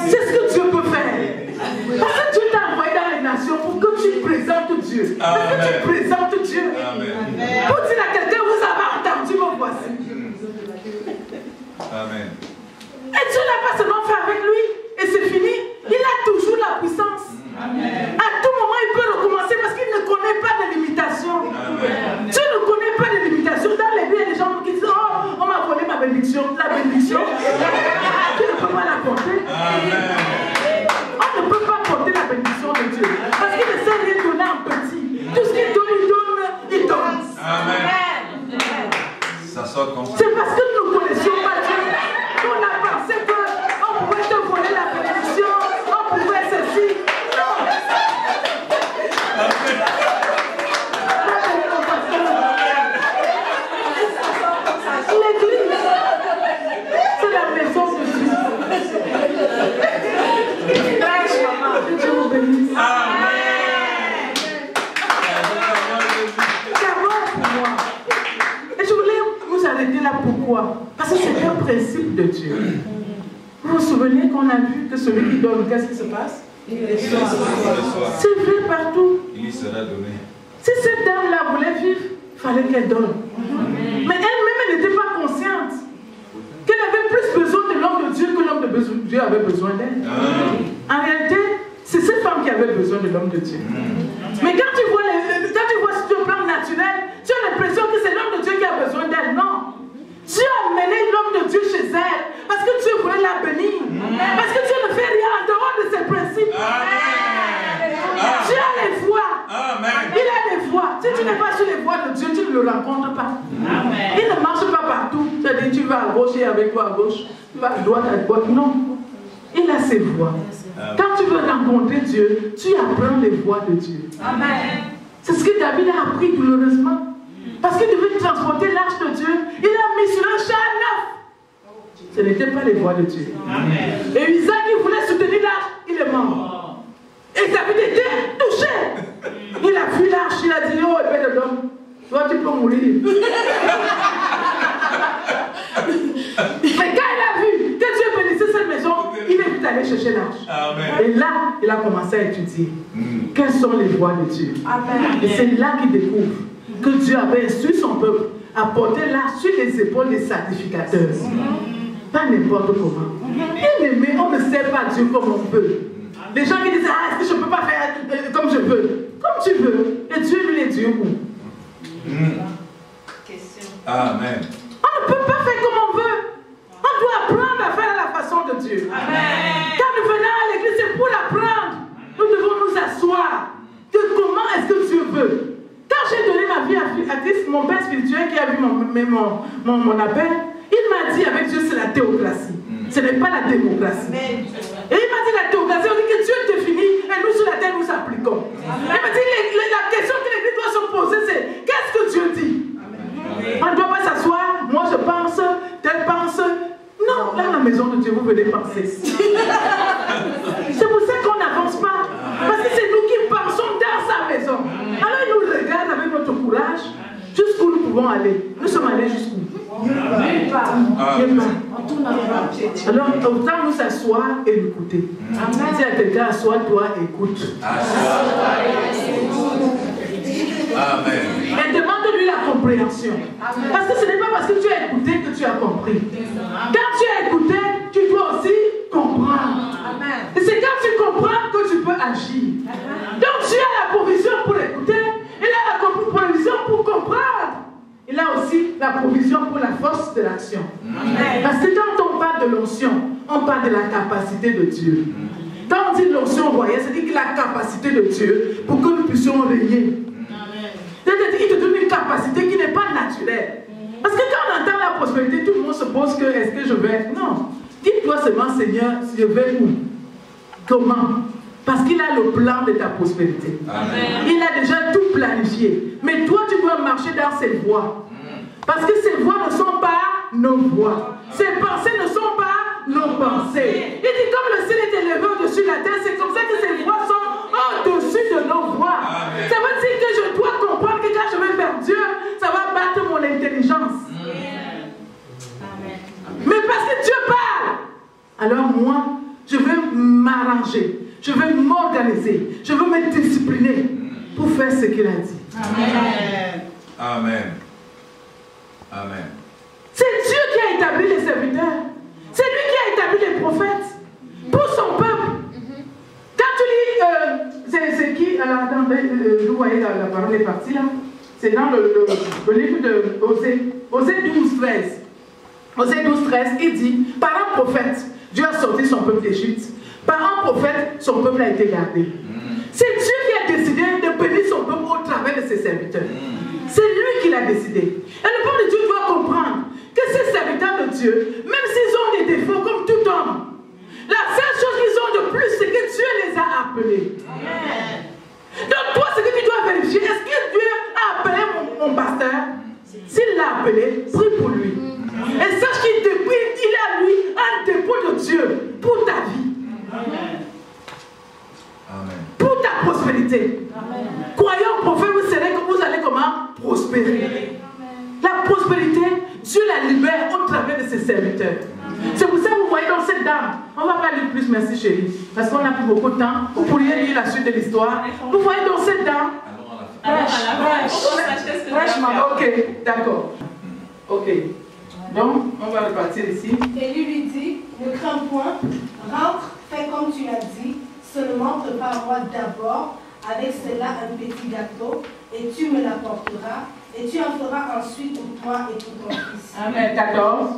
C'est ce que Dieu peut faire. Parce que Dieu t'a envoyé dans les nations pour que tu présentes Dieu. Parce que tu présentes Dieu. Amen. Pour dire à quelqu'un, vous avez entendu mon voici. Amen. Et Dieu n'a pas seulement fait avec lui et c'est fini. Il a toujours la puissance. Amen. À tout moment, il peut recommencer parce qu'il ne connaît pas de limitation. Dieu ne connaît pas de limitation. Dans les vies, il y a des gens qui disent principe de Dieu. Vous vous souvenez qu'on a vu que celui qui donne, qu'est-ce qui se passe? C'est vrai partout. Il y sera donné. Si cette dame-là voulait vivre, il fallait qu'elle donne. Mais elle-même, elle n'était pas consciente qu'elle avait plus besoin de l'homme de Dieu que l'homme de Dieu avait besoin d'elle. En réalité, c'est cette femme qui avait besoin de l'homme de Dieu. Mais quand tu vois sur le plan naturel, tu as l'impression que c'est l'homme de Dieu qui a besoin d'elle. Non. Dieu a mené l'homme de Dieu chez elle parce que Dieu voulait la bénir. Parce que Dieu ne fait rien en dehors de ses principes. Dieu a les voies. Il a les voies. Si tu n'es pas sur les voies de Dieu, tu ne le rencontres pas. Il ne marche pas partout. C'est-à-dire tu vas à gauche et avec toi à gauche. Tu vas à droite, à droite. Non. Il a ses voies. Quand tu veux rencontrer Dieu, tu apprends les voies de Dieu. C'est ce que David a appris douloureusement. Parce qu'il devait transporter l'arche de Dieu. Il a mis sur un char neuf. Ce n'était pas les voies de Dieu. Et Isaac, il voulait soutenir l'arche, il est mort. Et David était touché. Il a vu l'arche, il a dit, oh, épée de l'homme, toi tu peux mourir. Mais quand il a vu que Dieu bénissait cette maison, il est allé chercher l'arche. Et là, il a commencé à étudier quelles sont les voies de Dieu. Et c'est là qu'il découvre que Dieu avait instruit son peuple à porter l'arche sur les épaules des sacrificateurs. Pas n'importe comment. Bien-aimé, on ne sert pas Dieu comme on veut. Les gens qui disent, ah, est-ce que je ne peux pas faire comme je veux? Comme tu veux. Et Dieu, lui, est Dieu où? Amen. On ne peut pas faire comme on veut. On doit apprendre à faire à la façon de Dieu. Quand nous venons à l'église, c'est pour l'apprendre. Nous devons nous asseoir de comment est-ce que Dieu veut. Quand j'ai donné ma vie à Christ, mon père spirituel qui a vu mon appel, il m'a dit avec Dieu c'est la théocratie. Ce n'est pas la démocratie. Et il m'a dit la théocratie, on dit que Dieu définit et nous sur la terre nous appliquons. Il m'a dit la question que l'église doit se poser c'est qu'est-ce que Dieu dit? On ne doit pas s'asseoir, moi je pense, tel pense. Non, là à la maison de Dieu vous venez penser. C'est pour ça qu'on n'avance pas. Parce que c'est nous qui pensons dans sa maison. Alors il nous regarde avec notre courage jusqu'où nous pouvons aller. Nous sommes allés jusqu'où? Alors autant nous s'asseoir et l'écouter. Si à quelqu'un assois-toi, écoute. Amen. Mais demande-lui la compréhension. Parce que ce n'est pas parce que tu as écouté que tu as compris. Quand tu as écouté, tu dois aussi comprendre. Et c'est quand tu comprends que tu peux agir. Donc tu as la provision pour écouter. Il a la provision pour comprendre. Il a aussi la provision pour la force de l'action. Parce que quand on parle de l'onction, on parle de la capacité de Dieu. Quand on dit l'onction royale, c'est-à-dire la capacité de Dieu pour que nous puissions régner. C'est-à-dire qu'il te donne une capacité qui n'est pas naturelle. Parce que quand on entend la prospérité, tout le monde se pose que est-ce que je vais? Non. Dis-toi seulement, Seigneur, je vais où? Comment? Parce qu'il a le plan de ta prospérité. Amen. Il a déjà tout planifié. Mais toi, tu dois marcher dans ses voies. Parce que ces voies ne sont pas nos voies. Ces pensées ne sont pas nos pensées. Il dit comme le ciel est élevé au-dessus de la terre, c'est comme ça que ces voies sont au-dessus de nos voies. Amen. Ça veut dire que je dois comprendre que quand je vais vers Dieu, ça va battre mon intelligence. Amen. Mais parce que Dieu parle, alors moi, je vais m'arranger. Je vais m'organiser. Je vais me discipliner pour faire ce qu'il a dit. Amen. Amen. Amen. C'est Dieu qui a établi les serviteurs. C'est lui qui a établi les prophètes pour son peuple. Quand tu lis, c'est qui? Alors attendez, vous voyez la parole est partie là. C'est dans le livre de Osée. Osée 12, 13. Osée 12, 13, il dit, par un prophète, Dieu a sorti son peuple d'Égypte. Par un prophète, son peuple a été gardé. C'est Dieu qui a décidé de bénir son peuple au travers de ses serviteurs. C'est lui qui l'a décidé. Et le peuple de Dieu doit comprendre que ces serviteurs de Dieu, même s'ils ont des défauts comme tout homme, la seule chose qu'ils ont de plus, c'est que Dieu les a appelés. Amen. Donc toi, ce que tu dois vérifier, est-ce que Dieu a appelé mon pasteur? S'il l'a appelé, prie pour lui. Et sache qu'il a lui un dépôt de Dieu pour ta vie. Amen. Pour ta prospérité. Amen. Croyons au prophète, vous allez comment? Prospérer. Amen. La prospérité, Dieu la libère au travers de ses serviteurs. C'est pour ça que vous voyez dans cette dame, on ne va pas lire plus, merci chérie, parce qu'on n'a plus beaucoup de temps. Vous pourriez lire la suite de l'histoire. Vous voyez dans cette dame. Franchement, ok, d'accord. Ok. Donc, on va repartir ici. Élie lui dit, ne crains point, rentre, fais comme tu l'as dit, seulement prépare-moi d'abord avec cela un petit gâteau, et tu me l'apporteras, et tu en feras ensuite pour toi et pour ton fils. Amen. 14.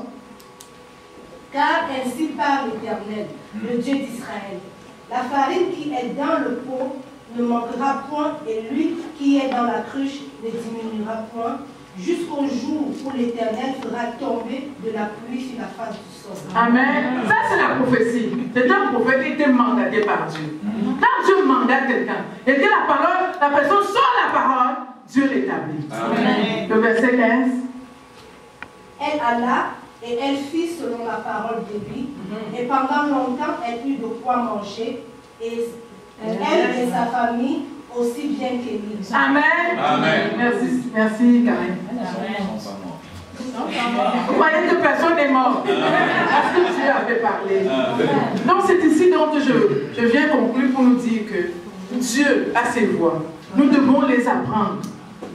Car ainsi parle l'Éternel, le Dieu d'Israël. La farine qui est dans le pot ne manquera point, et l'huile qui est dans la cruche ne diminuera point, jusqu'au jour où l'Éternel fera tomber de la pluie sur la face du sol. Amen. Ça, c'est la prophétie. C'est un prophète qui était mandaté par Dieu. Quand Dieu mandate quelqu'un, et que la personne sort la parole, Dieu l'établit. Le verset 15. Elle alla et elle fit selon la parole de lui, et pendant longtemps elle eut de quoi manger, et elle et sa famille aussi bien qu'Élie. Amen. Amen. Merci Karen. Vous voyez que personne n'est mort. Parce que Dieu avait parlé. Donc c'est ici dont je viens conclure pour nous dire que Dieu a ses voies. Nous devons les apprendre.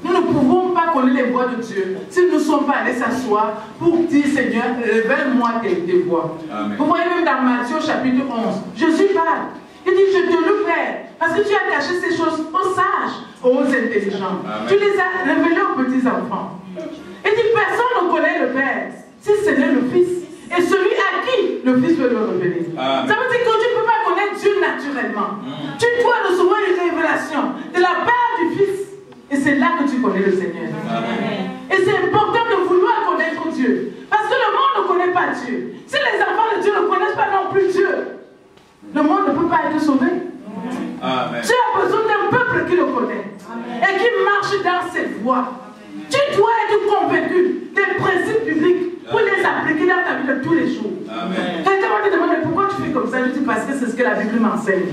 Nous ne pouvons pas connaître les voies de Dieu si nous ne sommes pas allés s'asseoir pour dire Seigneur, révèle-moi tes voies. Amen. Vous voyez même dans Matthieu chapitre 11, Jésus parle. Il dit, je te loue, Père, parce que tu as caché ces choses aux sages, aux intelligents. Amen. Tu les as révélées aux petits enfants. Il dit, personne ne connaît le Père, si ce n'est le Fils. Et celui à qui le Fils veut le révéler. Amen. Ça veut dire que tu ne peux pas connaître Dieu naturellement. Tu dois recevoir une révélation de la part du Fils. Et c'est là que tu connais le Seigneur. Amen. Et c'est important de vouloir connaître Dieu. Parce que le monde ne connaît pas Dieu. Si les enfants de Dieu ne connaissent pas non plus Dieu, le monde ne peut pas être sauvé. Amen. Tu as besoin d'un peuple qui le connaît. Amen. Et qui marche dans ses voies. Tu dois être convaincu des principes bibliques pour les appliquer dans ta vie de tous les jours. Quelqu'un va te demander pourquoi tu fais comme ça. Je dis parce que c'est ce que la Bible m'enseigne.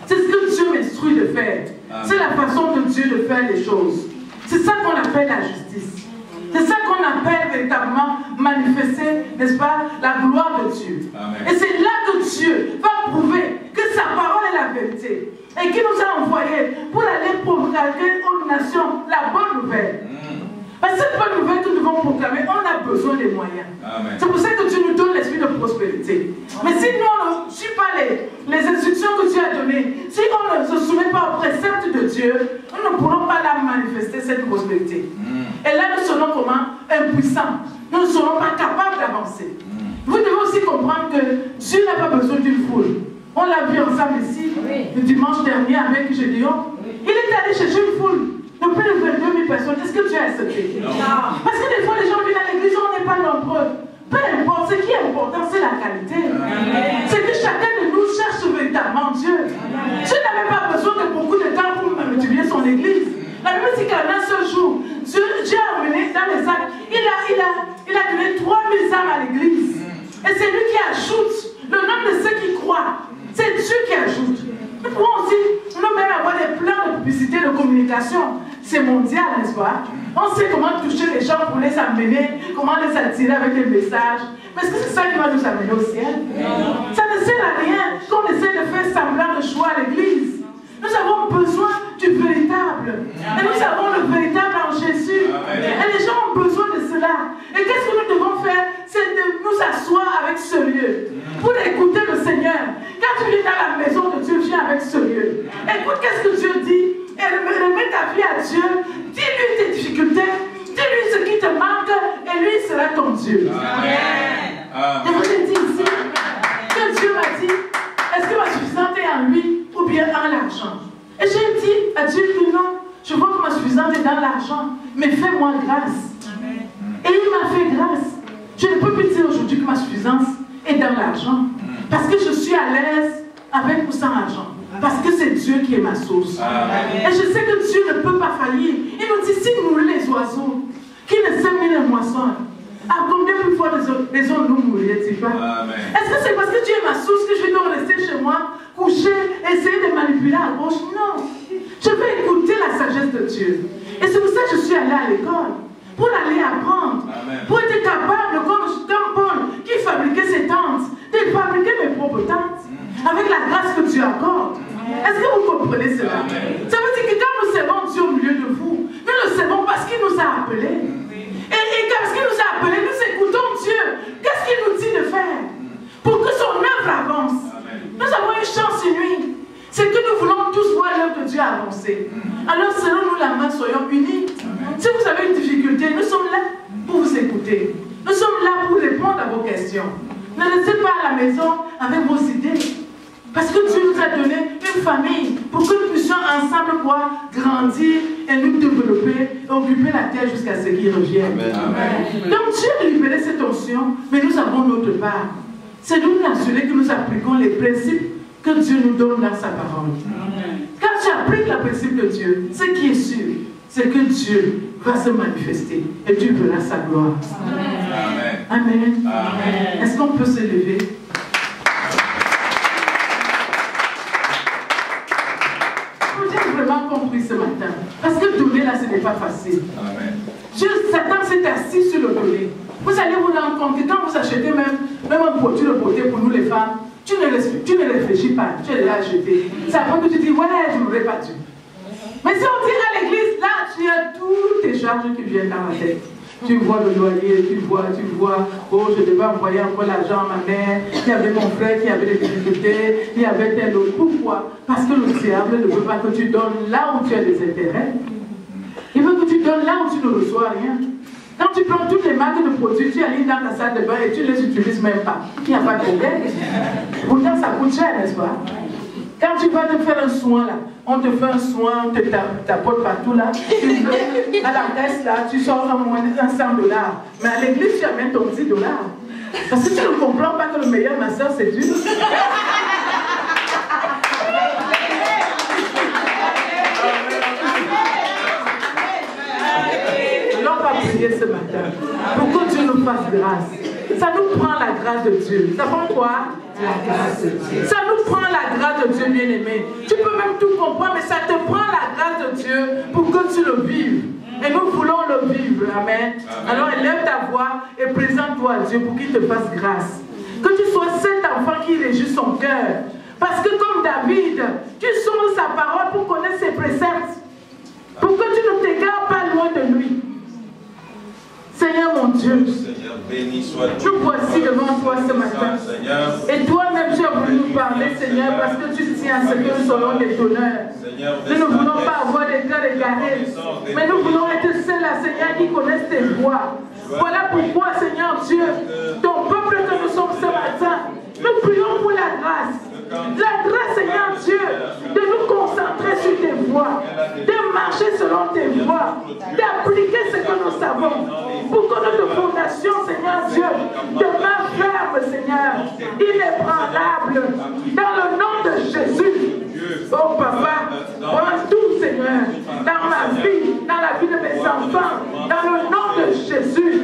C'est ce que Dieu m'instruit de faire. C'est la façon de Dieu de faire les choses. C'est ça qu'on appelle la justice. C'est ça qu'on appelle véritablement manifester, n'est-ce pas, la gloire de Dieu. Amen. Et c'est là que Dieu va prouver que sa parole est la vérité. Et qu'il nous a envoyés pour aller proclamer aux nations la bonne nouvelle. Parce que cette bonne nouvelle que nous devons proclamer, on a besoin des moyens. C'est pour ça que Dieu nous donne l'esprit de prospérité. Mais si nous, on ne suit pas les instructions que Dieu a données, si on ne se soumet pas aux préceptes de Dieu, nous ne pourrons pas la manifester, cette prospérité. Et là, nous serons comment? Impuissants. Nous ne serons pas capables d'avancer. Vous devez aussi comprendre que Dieu n'a pas besoin d'une foule. On l'a vu ensemble ici, le dimanche dernier avec Gédéon. Il est allé chercher une foule. De plus de 22 000 personnes, est-ce que Dieu a accepté? Non. Parce que des fois, les gens viennent à l'église, on n'est pas nombreux. Peu importe, ce qui est important, c'est la qualité. C'est que chacun de nous cherche véritablement Dieu. Dieu n'avait pas besoin de beaucoup de temps pour multiplier son église. La Bible dit qu'en un seul jour, Dieu a amené dans les actes, il a donné 3000 âmes à l'église. Et c'est lui qui ajoute le nombre de ceux qui croient. C'est Dieu qui ajoute. Nous pouvons aussi nous-mêmes avoir des plans de publicité, de communication. C'est mondial, n'est-ce pas? On sait comment toucher les gens pour les amener, comment les attirer avec des messages. Mais est-ce que c'est ça qui va nous amener au ciel? Non. Ça ne sert à rien qu'on essaie de faire semblant de choix à l'église. Nous avons besoin du véritable. Et nous avons le véritable en Jésus. Et les gens ont besoin de cela. Et qu'est-ce que nous devons faire? C'est de nous asseoir avec ce lieu pour écouter le Seigneur. Quand tu viens dans la maison de Dieu, viens avec ce lieu. Écoute qu'est-ce que Dieu dit. Et remets ta vie à Dieu. Dis-lui tes difficultés. Dis-lui ce qui te manque. Et lui sera ton Dieu. Amen. Et vous avez dit ici que Dieu m'a dit, est-ce que ma suffisance est en lui ou bien en l'argent? Et j'ai dit à Dieu, non, je vois que ma suffisance est dans l'argent, mais fais-moi grâce. Amen. Et il m'a fait grâce. Je ne peux plus dire aujourd'hui que ma suffisance est dans l'argent, parce que je suis à l'aise avec ou sans argent. Parce que c'est Dieu qui est ma source. Amen. Et je sais que Dieu ne peut pas faillir. Il nous dit, si nous les oiseaux, qui ne sèment ni ne moissonnent, à combien plus fois les hommes nous mourraient-ils pas? Est-ce que c'est parce que Dieu est ma source que je vais donc rester chez moi, coucher, essayer de manipuler à gauche? Non. Je vais écouter la sagesse de Dieu. Et c'est pour ça que je suis allée à l'école. pour aller apprendre, pour être capable, comme Paul, qui fabriquait ses tentes, de fabriquer mes propres tentes, avec la grâce que Dieu accorde. Est-ce que vous comprenez cela? Ça veut dire que quand nous servons Dieu au milieu de vous, nous le servons parce qu'il nous a appelés. Et parce qu'il nous a appelés, nous écoutons Dieu. Qu'est-ce qu'il nous dit de faire pour que son œuvre avance? Nous avons une chance inouïe. C'est que nous voulons tous voir l'œuvre de Dieu avancer. Alors, selon nous la main, soyons unis. Si vous avez une difficulté, nous sommes là pour vous écouter. Nous sommes là pour répondre à vos questions. Ne restez pas à la maison avec vos idées. Parce que Dieu nous a donné une famille pour que nous puissions ensemble pouvoir grandir et nous développer et occuper la terre jusqu'à ce qu'il revienne. Amen. Donc Dieu a libéré cette onction, mais nous avons notre part. C'est nous assurer que nous appliquons les principes que Dieu nous donne dans sa parole. Amen. Quand tu appliques le principe de Dieu, ce qui est sûr, c'est que Dieu va se manifester et tu verras sa gloire. Amen. Amen. Amen. Est-ce qu'on peut se lever? Vraiment compris ce matin. Parce que donner là, ce n'est pas facile. Satan s'est assis sur le donner. Vous allez vous rendre compte que quand vous achetez même un produit de beauté pour nous les femmes, tu ne réfléchis pas, tu es déjà acheté. C'est après que tu dis, ouais, je n'aurais pas dû. Mais si on dit à l'église, là, tu as toutes tes charges qui viennent dans la tête. Tu vois le loyer, tu vois, oh, je devais envoyer encore l'argent à ma mère, il y avait mon frère qui avait des difficultés, il y avait tel autre. Pourquoi? Parce que le diable ne veut pas que tu donnes là où tu as des intérêts. Il veut que tu donnes là où tu ne reçois rien. Quand tu prends toutes les marques de produits, tu alignes dans ta salle de bain et tu ne les utilises même pas. Il n'y a pas de problème. Pourtant, ça coûte cher, n'est-ce pas? Quand tu vas te faire un soin là, on te fait un soin, on te tapote partout là, à la caisse là, tu sors à moins de 100 $. Mais à l'église, tu amènes ton $10. Parce que tu ne comprends pas que le meilleur masseur, c'est Dieu. Alors on va prier ce matin pour que Dieu nous fasse grâce. Ça nous prend la grâce de Dieu. Ça prend quoi? La grâce de Dieu. Ça nous prend la grâce de Dieu, bien-aimé. Tu peux même tout comprendre, mais ça te prend la grâce de Dieu pour que tu le vives. Et nous voulons le vivre. Amen. Alors élève ta voix et présente-toi à Dieu pour qu'il te fasse grâce. Que tu sois cet enfant qui réjouit son cœur. Parce que comme David, tu sondes sa parole pour connaître ses préceptes. Pour que tu ne t'égares pas loin de lui. Seigneur mon Dieu, Seigneur, béni sois-tu. nous voici devant toi ce matin. Seigneur. Et toi-même, tu as voulu nous parler, Seigneur, parce que tu tiens à ce que nous soyons des donneurs. Nous ne voulons pas avoir des cœurs égarés, mais nous voulons être ceux-là, Seigneur, qui connaissent tes voies. Voilà pourquoi, Seigneur Dieu, ton peuple que nous sommes ce matin, nous prions pour la grâce. La grâce, Seigneur Dieu, de nous concentrer sur tes voies, de marcher selon tes voies, d'appliquer ce que nous savons, pour que notre fondation, Seigneur Dieu, demeure ferme, Seigneur, inébranlable, dans le nom de Jésus. Oh Papa, prends tout, Seigneur, dans ma vie, dans la vie de mes enfants, dans le nom de Jésus.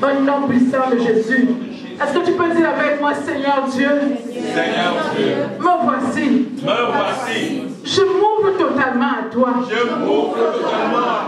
Au nom puissant de Jésus. Est-ce que tu peux dire avec moi, Seigneur Dieu? Seigneur Dieu, Me voici. me voici. Je m'ouvre totalement à toi. Je m'ouvre totalement à